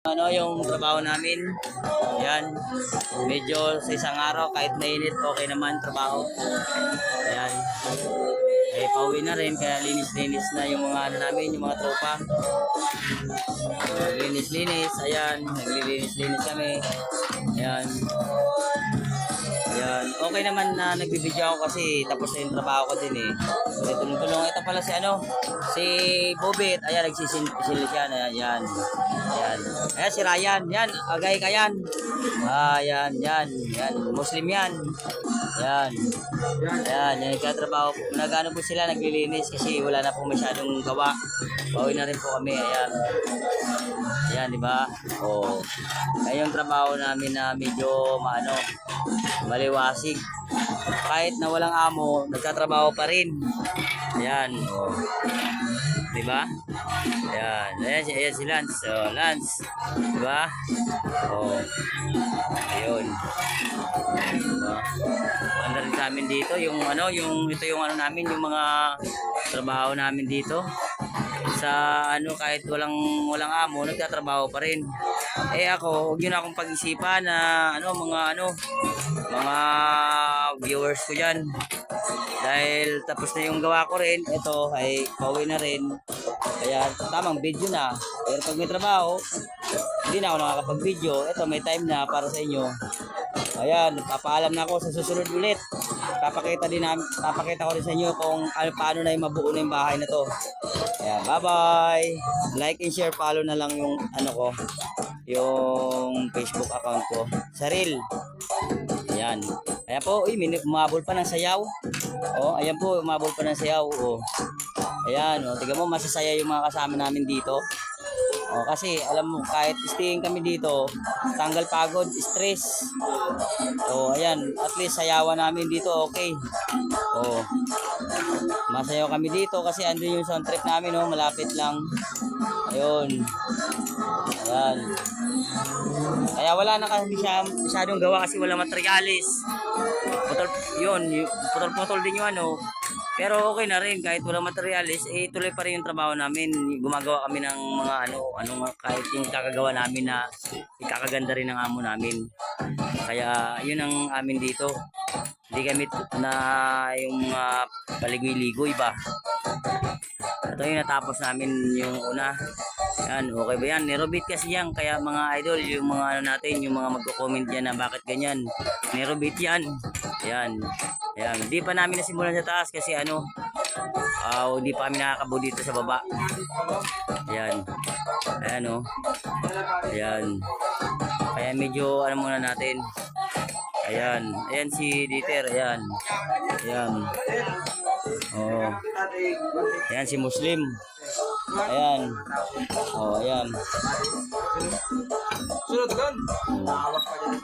Ano yung trabaho namin? Ayan. Medyo sa isang araw, kahit mainit, okay naman trabaho. Ayan. Eh, pauwi na rin, kaya linis-linis na yung mga ano namin, yung mga tropa. Linis-linis, ayan. Naglilinis-linis kami. Ayan. Ayan. Okay naman na nagbibideo ako kasi tapos na yung trabaho ko din eh. So, tulong-tulong. Ito pala si ano, si Bobit. Ayan, nagsisilip siya. Ayan. Ayan. Ayan si Ryan. Yan, agay ka yan. Ayan, yan. Yan, Muslim yan. Ayan. Ayan, yan nagkatrabaho. Nag-ano po sila, naglilinis kasi wala na po masyadong gawa. Pauwi na rin po kami. Ayan. Ayan, di ba? O, ayun yung trabaho namin na medyo maano, maliwasig. Kahit na walang amo, nagtatrabaho pa rin. Ayan. O, di ba? Ayan. Ayan si Lance. So, Lance. Di ba? O, ayun. Diba? Maganda rin sa amin dito yung ano, ito yung ano namin, yung mga trabaho namin dito. Sa ano, kahit walang amo, nagtatrabaho pa rin. Eh ako, huwag yun akong pag-isipan na mga viewers ko dyan. Dahil tapos na yung gawa ko rin, ito ay pauwi na rin. Kaya tamang video na. Pero pag may trabaho, hindi na ako nakakapag-video. Ito, may time na para sa inyo. Ayan, papaalam na ako sa susunod ulit. Papakita ko rin sa inyo kung paano na yung mabuo na yung bahay na to. Ayan, bye-bye. Like and share, follow na lang yung ano ko, yung Facebook account ko. Saril. Ayan. Ayan po, umabol pa ng sayaw. Oh, ayan po, umabol pa ng sayaw. Oh. Ayan, oh, tingnan mo, masasaya yung mga kasama namin dito. Oh, kasi alam mo, kahit staying kami dito, tanggal pagod, stress. Oh, ayan, at least sayawan namin dito, okay. Oh. Masayaw kami dito kasi andun yung sound trip namin, oh, malapit lang. Ayun. Ayan. Kaya wala na kasi masyadong gawa kasi wala materialis. Putol-putol din yung ano. Pero okay na rin kahit walang materialis, eh tuloy pa rin yung trabaho namin. Gumagawa kami ng mga kahit yung kakagawa namin na ikakaganda rin ng amo namin. Kaya yun ang amin dito. Hindi kami na yung mga paligoy-ligoy ba. Ito yung natapos namin yung una. Yan, okay ba yan? Nerobit kasi yan. Kaya mga idol, yung mga ano natin, yung mga magko-comment dyan na bakit ganyan. Nerobit yan. Yan. Yan. Hindi pa namin nasimulan sa taas kasi hindi pa kami nakakabo dito sa baba. Yan. Ayan o. Ayan. Kaya medyo muna natin. Ayan. Ayan si Dieter. Ayan. Ayan. Oh. Ayan si Muslim. Ayan. Oh, ayan. Sunod doon. Tawag pa dyan.